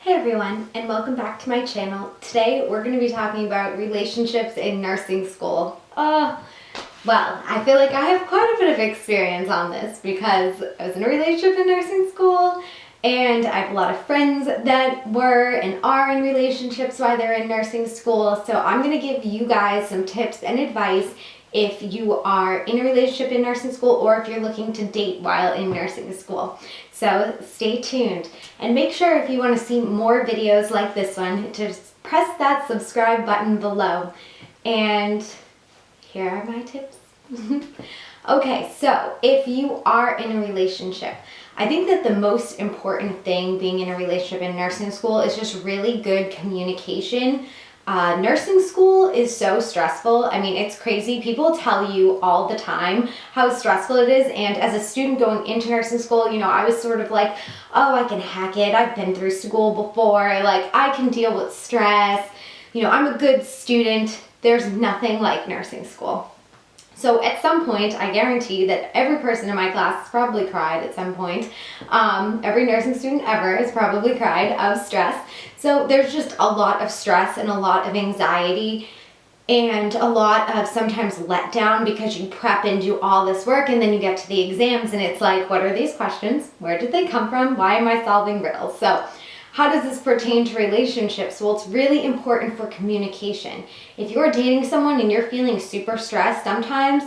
Hey everyone, and welcome back to my channel. Today we're going to be talking about relationships in nursing school. Well, I feel like I have quite a bit of experience on this because I was in a relationship in nursing school and I have a lot of friends that were and are in relationships while they're in nursing school. So I'm going to give you guys some tips and advice if you are in a relationship in nursing school or if you're looking to date while in nursing school. So stay tuned and make sure if you want to see more videos like this one to press that subscribe button below. And here are my tips. Okay, so if you are in a relationship, I think that the most important thing being in a relationship in nursing school is just really good communication. Nursing school is so stressful. I mean, it's crazy. People tell you all the time how stressful it is. And as a student going into nursing school, you know, I was sort of like, oh, I can hack it. I've been through school before. Like, I can deal with stress. You know, I'm a good student. There's nothing like nursing school. So at some point, I guarantee that every person in my class has probably cried at some point. Every nursing student ever has probably cried of stress. So there's just a lot of stress and a lot of anxiety and a lot of sometimes letdown because you prep and do all this work and then you get to the exams and it's like, what are these questions? Where did they come from? Why am I solving riddles? So how does this pertain to relationships? Well, it's really important for communication. If you're dating someone and you're feeling super stressed, sometimes,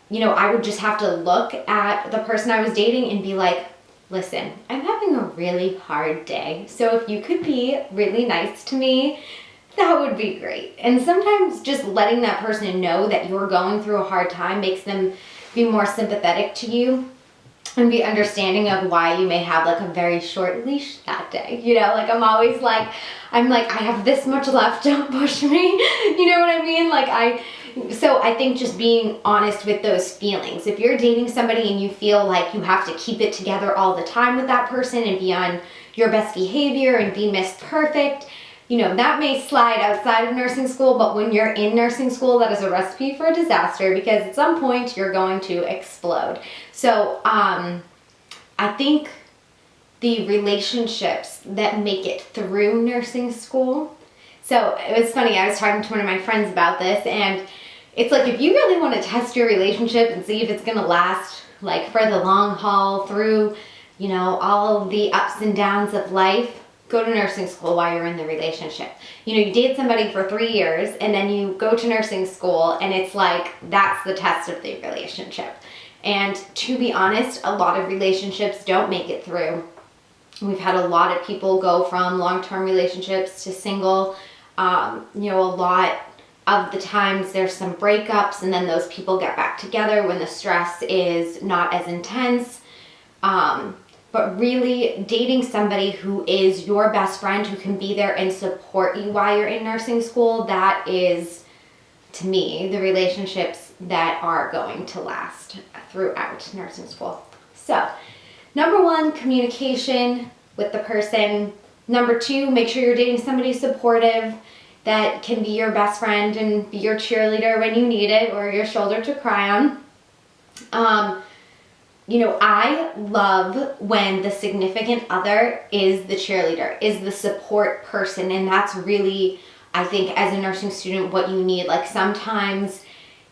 you know, I would just have to look at the person I was dating and be like, listen, I'm having a really hard day. So if you could be really nice to me, that would be great. And sometimes just letting that person know that you're going through a hard time makes them be more sympathetic to you and be understanding of why you may have like a very short leash that day. You know, like I'm always like, I have this much left, don't push me. You know what I mean? So I think just being honest with those feelings. If you're dating somebody and you feel like you have to keep it together all the time with that person and be on your best behavior and be Miss Perfect, you know, that may slide outside of nursing school, but when you're in nursing school, that is a recipe for a disaster because at some point you're going to explode. So I think the relationships that make it through nursing school. So it was funny, I was talking to one of my friends about this, and it's like if you really want to test your relationship and see if it's going to last like for the long haul through, you know, all of the ups and downs of life, go to nursing school while you're in the relationship. You know, you date somebody for 3 years and then you go to nursing school and it's like, that's the test of the relationship. And to be honest, a lot of relationships don't make it through. We've had a lot of people go from long-term relationships to single. You know, a lot of the times there's some breakups and then those people get back together when the stress is not as intense. But really dating somebody who is your best friend, who can be there and support you while you're in nursing school, that is, to me, the relationships that are going to last throughout nursing school. So, number one, communication with the person. Number two, make sure you're dating somebody supportive that can be your best friend and be your cheerleader when you need it or your shoulder to cry on. You know, I love when the significant other is the cheerleader, is the support person, and that's really, I think, as a nursing student, what you need. Like sometimes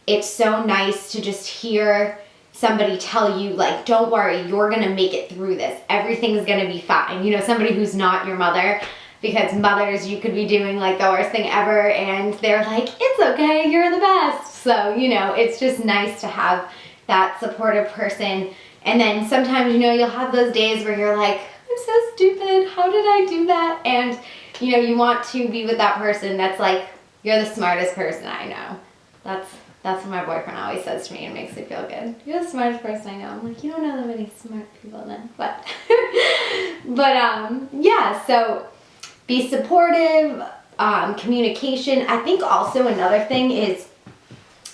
it's so nice to just hear somebody tell you, like, don't worry, you're gonna make it through this. Everything's gonna be fine. You know, somebody who's not your mother, because mothers, you could be doing like the worst thing ever, and they're like, it's okay, you're the best. So, you know, it's just nice to have that supportive person. And then sometimes, you know, you'll have those days where you're like, I'm so stupid, how did I do that? And, you know, you want to be with that person that's like, you're the smartest person I know. That's what my boyfriend always says to me and makes me feel good. You're the smartest person I know. I'm like, you don't know that many smart people then. But, yeah, so be supportive, communication. I think also another thing is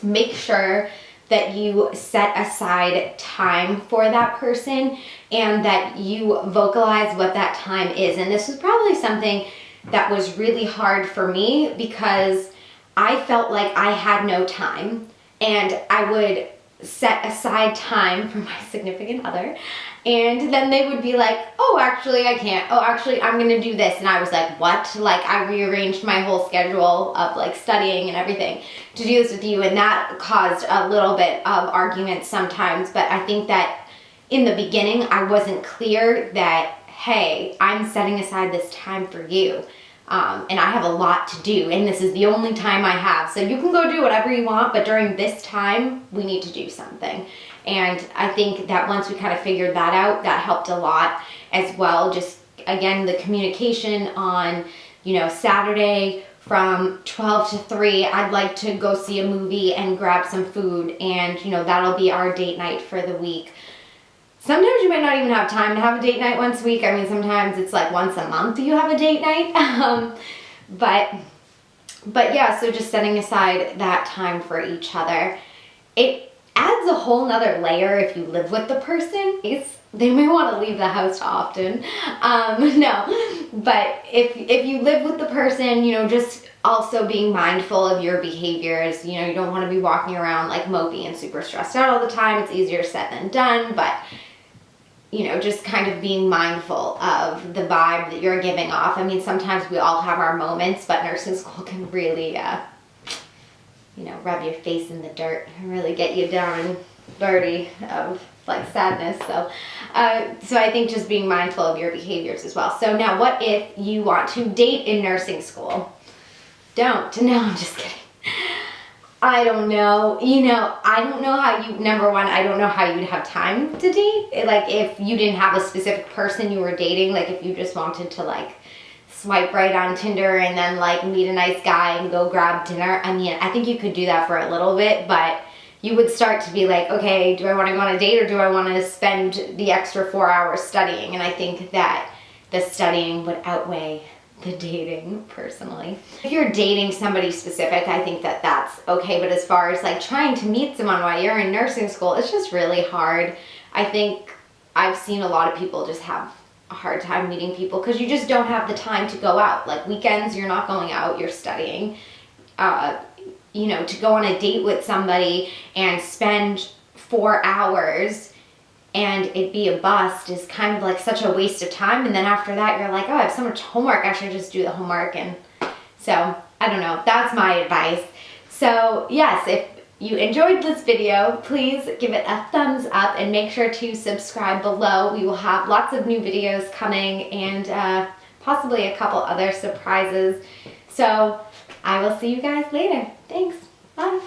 make sure that you set aside time for that person and that you vocalize what that time is. And this was probably something that was really hard for me because I felt like I had no time and I would set aside time for my significant other And then they would be like, oh, actually I can't. Oh, actually I'm gonna do this. And I was like, what? Like I rearranged my whole schedule of like studying and everything to do this with you. And that caused a little bit of arguments sometimes. But I think that in the beginning, I wasn't clear that, hey, I'm setting aside this time for you. And I have a lot to do, and this is the only time I have. So you can go do whatever you want, but during this time, we need to do something. And I think that once we kind of figured that out, that helped a lot as well. Just, again, the communication on, you know, Saturday from 12 to 3, I'd like to go see a movie and grab some food, and, you know, that'll be our date night for the week. Sometimes you might not even have time to have a date night once a week. I mean, sometimes it's like once a month you have a date night. But yeah, so just setting aside that time for each other. It adds a whole nother layer if you live with the person. They may want to leave the house often. No, but if you live with the person, you know, just also being mindful of your behaviors. You know, you don't want to be walking around like mopey and super stressed out all the time. It's easier said than done, but you know, just kind of being mindful of the vibe that you're giving off. I mean, sometimes we all have our moments, but nursing school can really, you know, rub your face in the dirt and really get you down and dirty of like sadness. So I think just being mindful of your behaviors as well. So now what if you want to date in nursing school? Don't. No, I'm just kidding. I don't know. You know, I don't know how you, number one, I don't know how you'd have time to date. Like if you didn't have a specific person you were dating, like if you just wanted to like swipe right on Tinder and then like meet a nice guy and go grab dinner. I mean, I think you could do that for a little bit, but you would start to be like, okay, do I want to go on a date or do I want to spend the extra 4 hours studying? And I think that the studying would outweigh the dating, personally. If you're dating somebody specific, I think that that's okay, but as far as like trying to meet someone while you're in nursing school, it's just really hard. I think I've seen a lot of people just have a hard time meeting people because you just don't have the time to go out. Like weekends, you're not going out, you're studying. You know, to go on a date with somebody and spend 4 hours and it be a bust is kind of like such a waste of time. And then after that, you're like, oh, I have so much homework. I should just do the homework. And so, I don't know. That's my advice. So, yes, if you enjoyed this video, please give it a thumbs up and make sure to subscribe below. We will have lots of new videos coming and possibly a couple other surprises. So, I will see you guys later. Thanks. Bye.